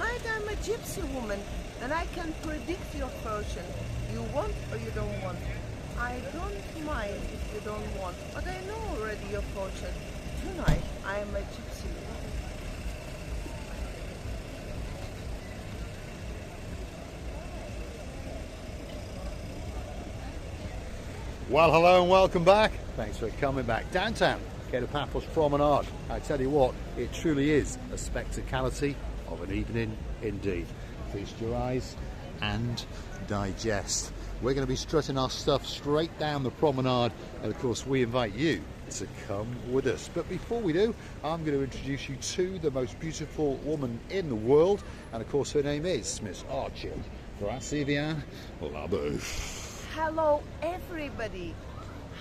Tonight I'm a gypsy woman, and I can predict your fortune. You want or you don't want. I don't mind if you don't want, but I know already your fortune. Tonight I am a gypsy woman. Well, hello and welcome back. Thanks for coming back. Downtown, Paphos Promenade. I tell you what, it truly is a spectacality of an evening indeed. Feast your eyes and digest. We're going to be strutting our stuff straight down the promenade, and of course we invite you to come with us. But before we do, I'm going to introduce you to the most beautiful woman in the world, and of course her name is Miss Archie Gracivian Labeuf. Hello everybody.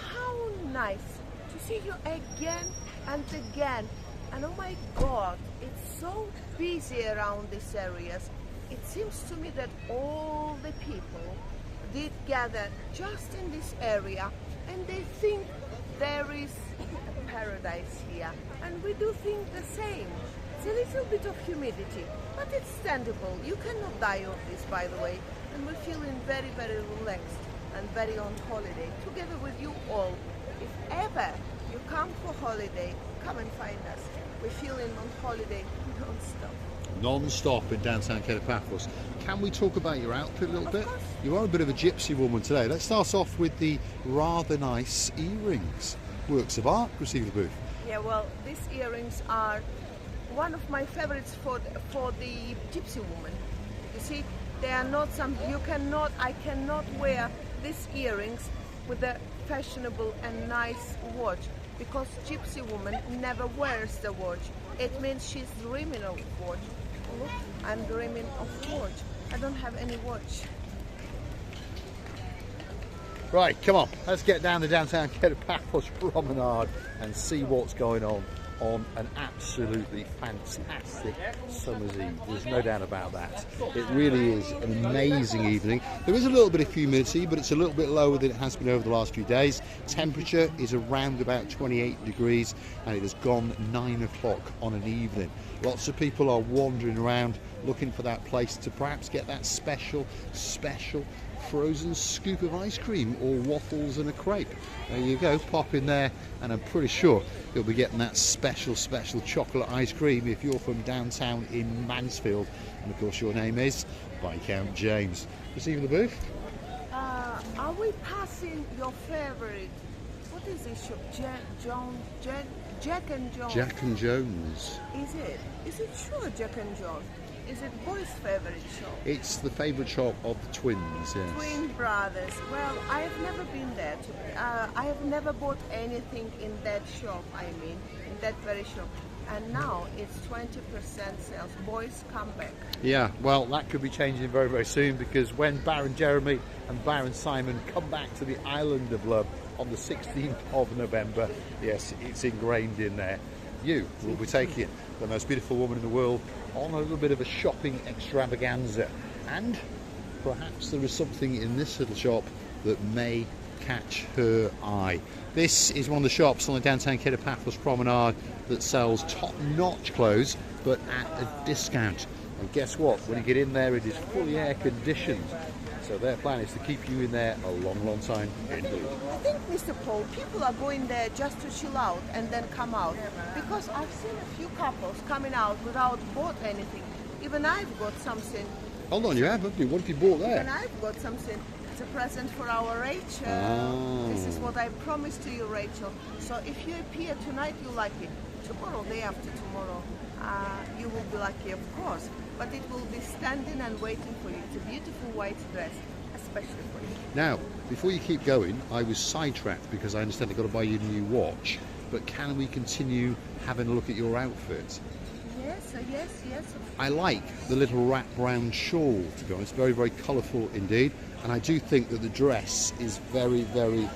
How nice to see you again and again. And oh my God, it's so busy around these areas. It seems to me that all the people did gather just in this area, and they think there is a paradise here. And we do think the same. It's a little bit of humidity, but it's standable. You cannot die of this, by the way. And we're feeling very, very relaxed and very on holiday together with you all. If ever you come for holiday, come and find us. We're feeling on holiday non-stop. Non-stop in downtown Paphos. Can we talk about your outfit a little bit? Course. You are a bit of a gypsy woman today. Let's start off with the rather nice earrings. Works of art, Christine Booth. Yeah, well, these earrings are one of my favorites for the gypsy woman. You see, they are not some, I cannot wear these earrings with a fashionable and nice watch, because gypsy woman never wears the watch. It means she's dreaming of watch. Look, I'm dreaming of watch. I don't have any watch. Right, come on, let's get down the downtown Paphos Promenade and see what's going on an absolutely fantastic summer's eve. There's no doubt about that. It really is an amazing evening. There is a little bit of humidity, but it's a little bit lower than it has been over the last few days. Temperature is around about 28 degrees, and it has gone 9 o'clock on an evening. Lots of people are wandering around looking for that place to perhaps get that special frozen scoop of ice cream or waffles and a crepe. There you go, pop in there, and I'm pretty sure you'll be getting that special chocolate ice cream if you're from downtown in Mansfield. And of course your name is Viscount James. Receiving the booth? Are we passing your favorite? What is this shop? Jack and Jones. Jack and Jones. Is it? Is it sure Jack and Jones? Is it boys' favorite shop? It's the favourite shop of the twins, yes. Twin brothers. Well, I have never been there. I have never bought anything in that shop, in that very shop. And now it's 20% sales. Boys, come back. Yeah, well, that could be changing very, very soon, because when Baron Jeremy and Baron Simon come back to the Island of Love on the 16th of November, yes, it's ingrained in there. You will be taking the most beautiful woman in the world on a little bit of a shopping extravaganza, and perhaps there is something in this little shop that may catch her eye. This is one of the shops on the downtown Paphos Promenade that sells top-notch clothes, but at a discount. And guess what? When you get in there, it is fully air-conditioned. So their plan is to keep you in there a long, long time indeed. I think, Mr. Paul, people are going there just to chill out and then come out. Because I've seen a few couples coming out without bought anything. Even I've got something. Hold on, you have, haven't you? What have you bought there? Even I've got something. It's a present for our Rachel. Oh. This is what I promised to you, Rachel. So if you appear tonight, you like it. Tomorrow, day after tomorrow, you will be lucky, of course. But it will be standing and waiting for you. It's a beautiful white dress, especially for you. Now, before you keep going, I was sidetracked because I understand I've got to buy you a new watch. But can we continue having a look at your outfit? Yes. I like the little wrap-round shawl, to be honest. Very, very colourful indeed. And I do think that the dress is very, very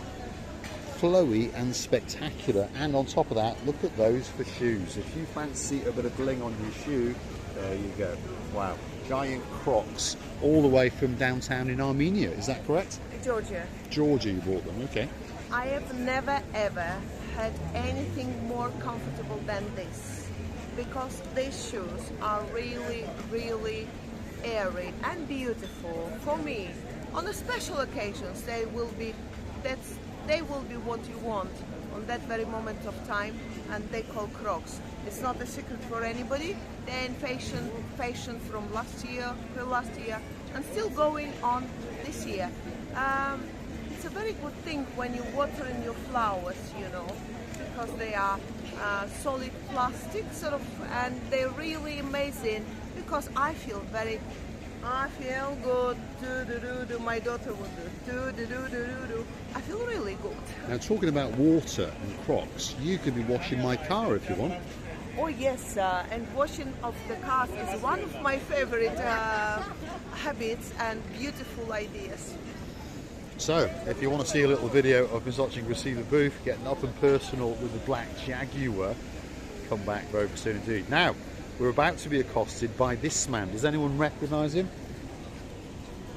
flowy and spectacular. And on top of that, look at those for shoes. If you fancy a bit of bling on your shoe, there you go. Wow. Giant Crocs all the way from downtown in Armenia. Is that correct? Georgia, you bought them. Okay. I have never ever had anything more comfortable than this. because these shoes are really, really airy and beautiful. For me, on the special occasions, they will be what you want on that very moment of time, and they call Crocs. It's not a secret for anybody. They're in fashion from last year, and still going on this year. It's a very good thing when you water in your flowers, you know, because they are solid plastic sort of, and they're really amazing. Because I feel good. Do. My daughter will do. I feel really good. Now, talking about water and Crocs, you could be washing my car if you want. Oh yes, and washing of the cars is one of my favorite habits and beautiful ideas. So, if you want to see a little video of Ms. Oching receive the booth, getting up and personal with the black Jaguar, come back very soon indeed. Now, we're about to be accosted by this man. Does anyone recognise him?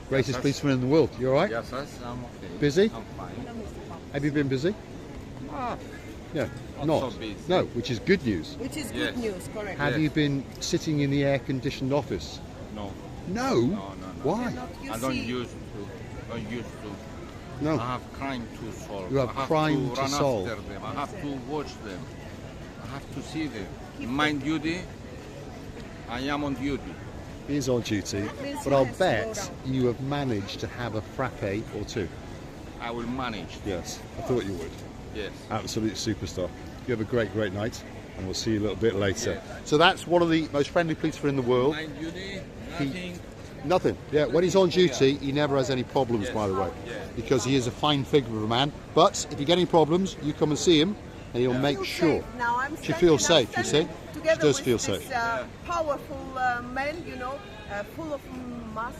Greatest Yes, policeman in the world. You all right? Yes, I'm okay. Busy? I'm fine. Have you been busy? Ah, Yeah. Not Not. so busy. No, which is good news. Which is Yes. good news, correct? Have Yes. you been sitting in the air-conditioned office? no. No. No. Why? You I don't see, used to. No. I have crime to solve. You have I have crime to run solve. after them. I have to watch them. I have to see them. In my duty, I am on duty. He is on duty, means but he I'll has to go bet down. you have managed to have a frappe or two. I will manage. Yes, I thought you would. Yes. Absolute superstar. You have a great, great night, and we'll see you a little bit later. Yes. So that's one of the most friendly policemen in the world. My duty, nothing. Nothing. Yeah, when he's on duty, he never has any problems, Yes. by the way, Yes. because he is a fine figure of a man. But if you get any problems, you come and see him, and he'll make feel sure. safe now. She feels safe, you see? Together She does with feel this, safe. Powerful man, you know, full of muscle.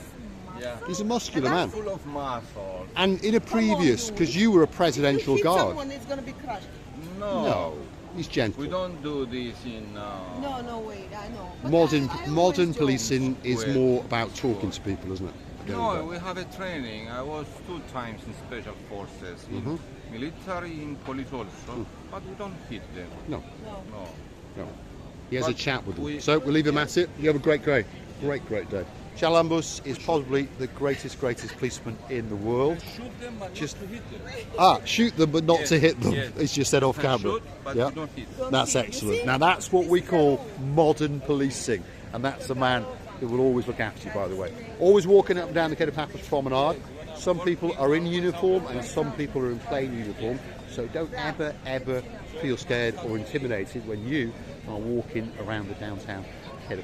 Yeah. He's a muscular man. Full of muscle. And in a previous, because you were a presidential If you hit guard. someone, it's gonna be crushed. No, he's gentle. We don't do this in. No, wait, I know. But Modern I modern always joke. policing is Well, more about talking to people, isn't it? At the end of No, the we day. have a training. I was 2 times in special forces, Mm-hmm. in military, in police also, but we don't hit them. No, No. No. no. He has a But chat with them. we- So we'll leave him at it. You have a great day. Great day. Chalambos is probably the greatest policeman in the world. Shoot them, but Just- not to hit them. Shoot them but not Yes, to hit them. yes. It's just said off You can camera. shoot, but Yeah. you don't hit. Don't That's hit. You excellent. see? Now that's what we This is call how- modern policing, and that's the man who will always look after you, by the way. Always walking up and down the Paphos Promenade. Some people are in uniform and some people are in plain uniform, so don't ever feel scared or intimidated when you are walking around the downtown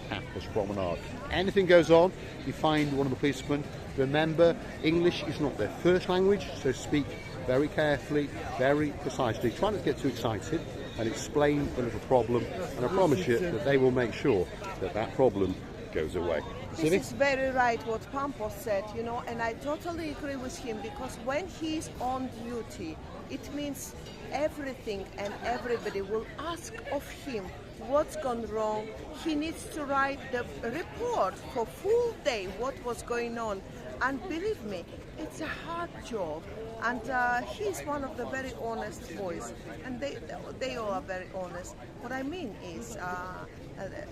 Paphos Promenade. Anything goes on, you find one of the policemen. Remember, English is not their first language, so speak very carefully, very precisely. Try not to get too excited and explain the little problem, and I promise you that they will make sure that that problem goes away. This is very right what Paphos said, you know, and I totally agree with him, because when he's on duty, it means everything and everybody will ask of him what's gone wrong. He needs to write the report for full day what was going on, and believe me, it's a hard job, and he's one of the very honest boys, and they all are very honest. What I mean is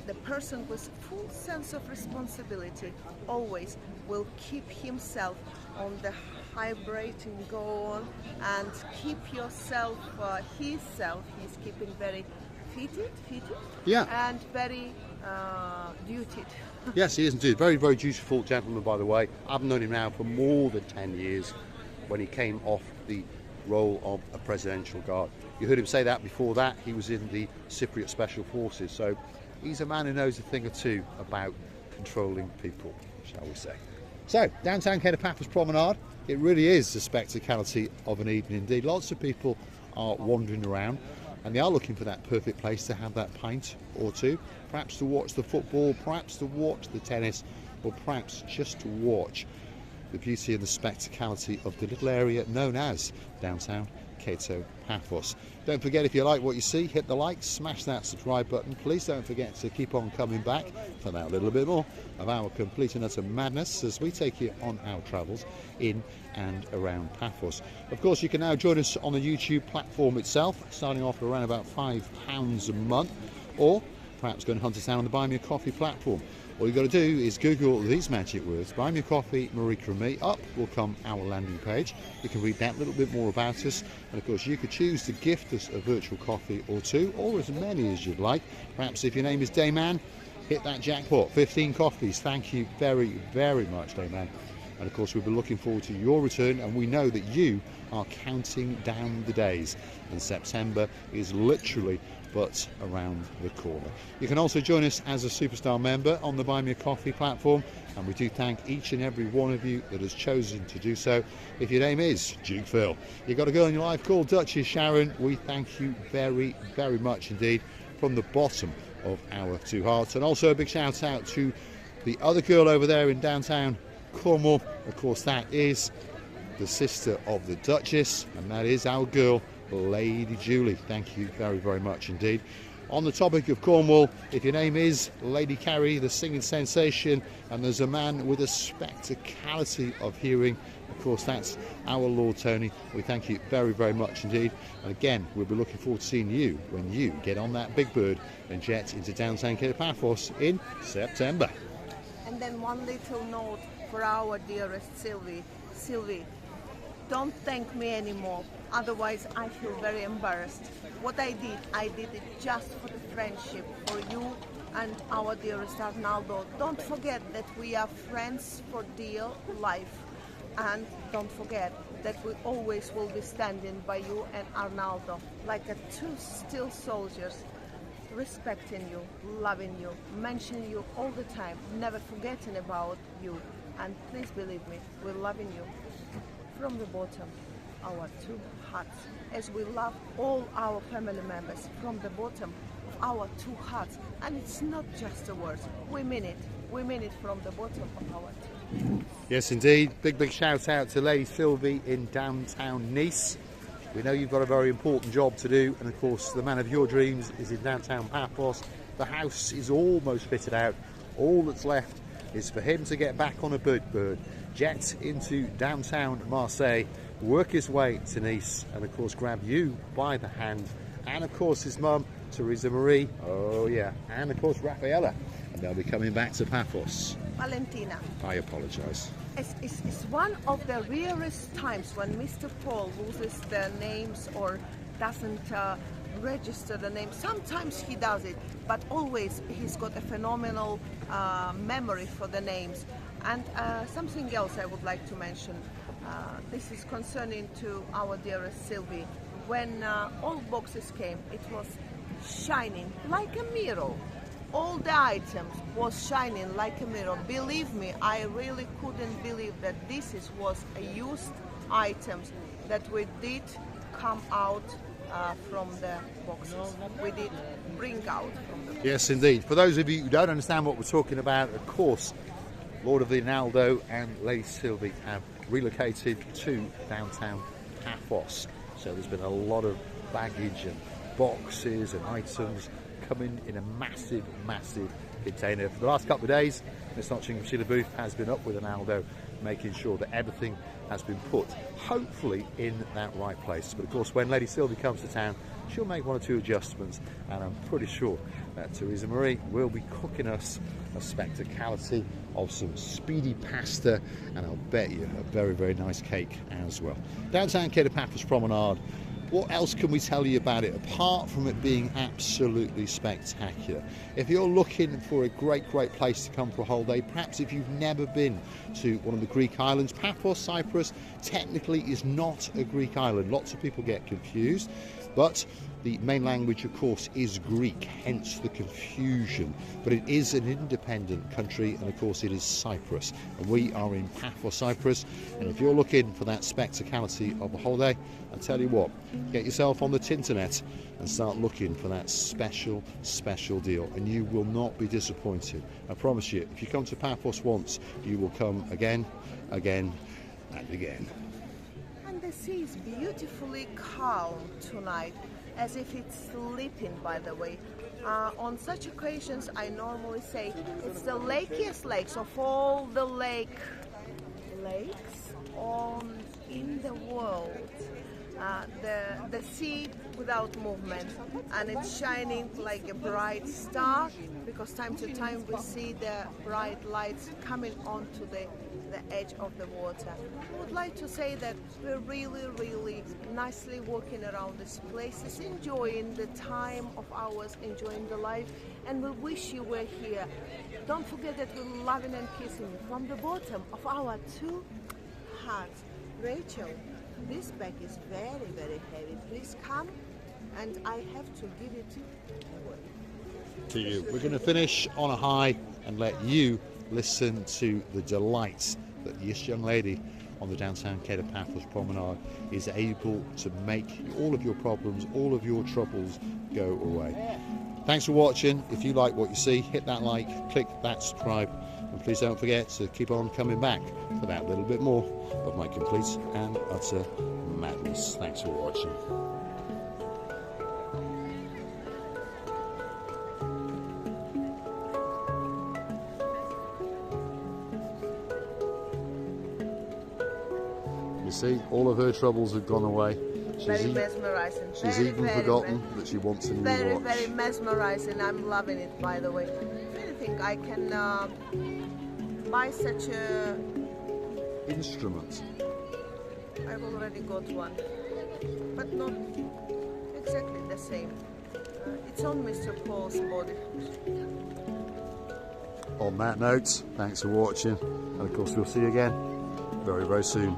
the person with full sense of responsibility always will keep himself on the vibrating go on and keep yourself, he's keeping very fitted, Yeah. and very duted. Yes, he is indeed. Very, very dutiful gentleman, by the way. I've known him now for more than 10 years when he came off the role of a presidential guard. You heard him say that before that. He was in the Cypriot Special Forces. So he's a man who knows a thing or two about controlling people, shall we say. So, downtown Paphos Promenade, it really is the spectacality of an evening indeed. Lots of people are wandering around, and they are looking for that perfect place to have that pint or two, perhaps to watch the football, perhaps to watch the tennis, or perhaps just to watch the beauty and the spectacality of the little area known as downtown Paphos. Don't forget, if you like what you see, hit the like, smash that subscribe button. Please don't forget to keep on coming back for that little bit more of our complete and utter madness as we take you on our travels in and around Paphos. Of course, you can now join us on the YouTube platform itself, starting off at around about £5 a month, or perhaps go and hunt us down on the Buy Me a Coffee platform. All you've got to do is Google these magic words, Buy Me a Coffee, Marika and me. Up will come our landing page. You can read that, a little bit more about us. And of course, you could choose to gift us a virtual coffee or two, or as many as you'd like. Perhaps if your name is Dayman, hit that jackpot. 15 coffees. Thank you very, very much, Dayman. And of course, we'll be looking forward to your return, and we know that you are counting down the days, and September is literally but around the corner. You can also join us as a Superstar member on the Buy Me a Coffee platform, and we do thank each and every one of you that has chosen to do so. If your name is Duke Phil, you've got a girl in your life called Duchess Sharon, we thank you very, very much indeed from the bottom of our two hearts. And also a big shout out to the other girl over there in downtown Cornwall. Of course, that is the sister of the Duchess, and that is our girl Lady Julie. Thank you very, very much indeed. On the topic of Cornwall, if your name is Lady Carrie, the singing sensation, and there's a man with a spectacality of hearing, of course that's our Lord Tony. We thank you very, very much indeed. And again, we'll be looking forward to seeing you when you get on that big bird and jet into downtown Paphos in September. And then one little note for our dearest Sylvie. Sylvie, don't thank me anymore, otherwise I feel very embarrassed. What I did it just for the friendship, for you and our dearest Arnaldo. Don't forget that we are friends for dear life, and don't forget that we always will be standing by you and Arnaldo like a two steel soldiers, respecting you, loving you, mentioning you all the time, never forgetting about you. And please believe me, we're loving you from the bottom of our two hearts, as we love all our family members from the bottom of our two hearts. And it's not just a word, we mean it from the bottom of our two. Yes indeed, big, big shout out to Lady Sylvie in downtown Nice. We know you've got a very important job to do, and of course the man of your dreams is in downtown Paphos. The house is almost fitted out. All that's left is for him to get back on a bird, jet into downtown Marseille, work his way to Nice, and of course grab you by the hand, and of course his mum, Teresa Marie, oh yeah, and of course Raffaella, and they'll be coming back to Paphos. Valentina. I apologise. It's one of the rarest times when Mr. Paul loses the names or doesn't register the name. Sometimes he does it, but always he's got a phenomenal memory for the names. And something else I would like to mention. This is concerning to our dearest Sylvie. When all boxes came, it was shining like a mirror. All the items was shining like a mirror. Believe me, I really couldn't believe that was a used items that we did come out from the boxes. We did bring out from the boxes. Yes indeed. For those of you who don't understand what we're talking about, of course, Lord of the Arnaldo and Lady Sylvie have relocated to downtown Paphos. So there's been a lot of baggage and boxes and items coming in a massive, massive container. For the last couple of days, Miss Nottingham Sheila Booth has been up with Arnaldo, making sure that everything has been put, hopefully, in that right place. But of course, when Lady Sylvie comes to town, she'll make one or two adjustments, and I'm pretty sure that Teresa Marie will be cooking us a spectacality of some speedy pasta, and I'll bet you a very, very nice cake as well. Downtown Paphos Promenade. What else can we tell you about it apart from it being absolutely spectacular? If you're looking for a great, great place to come for a holiday, perhaps if you've never been to one of the Greek islands, Paphos, Cyprus, technically is not a Greek island. Lots of people get confused, but the main language, of course, is Greek, hence the confusion. But it is an independent country, and of course it is Cyprus. And we are in Paphos, Cyprus. And if you're looking for that spectacality of a holiday, I tell you what, get yourself on the Tinternet and start looking for that special, special deal. And you will not be disappointed. I promise you, if you come to Paphos once, you will come again, again, and again. And the sea is beautifully calm tonight, as if it's sleeping, by the way. On such occasions, I normally say it's the lakiest lakes of all the lakes in the world. the sea without movement, and it's shining like a bright star, because time to time we see the bright lights coming onto the edge of the water. I would like to say that we're really nicely walking around these places, enjoying the time of ours, enjoying the life, and we wish you were here. Don't forget that we're loving and kissing you from the bottom of our two hearts. Rachel, this bag is very heavy. Please come, and I have to give it away to you. We're going to finish on a high and let you listen to the delights that this young lady on the downtown Cape of Paphos Promenade is able to make all of your problems, all of your troubles go away. Thanks for watching. If you like what you see, hit that like, click that subscribe, and please don't forget to keep on coming back for that little bit more of my complete and utter madness. Thanks for watching. You see, all of her troubles have gone away. Very mesmerizing. She's even forgotten that she wants a new watch. Very mesmerizing. I'm loving it, by the way. I really think I can buy such a instrument. I've already got one, but not exactly the same. It's on Mr. Paul's body. On that note, thanks for watching, and of course we'll see you again very soon.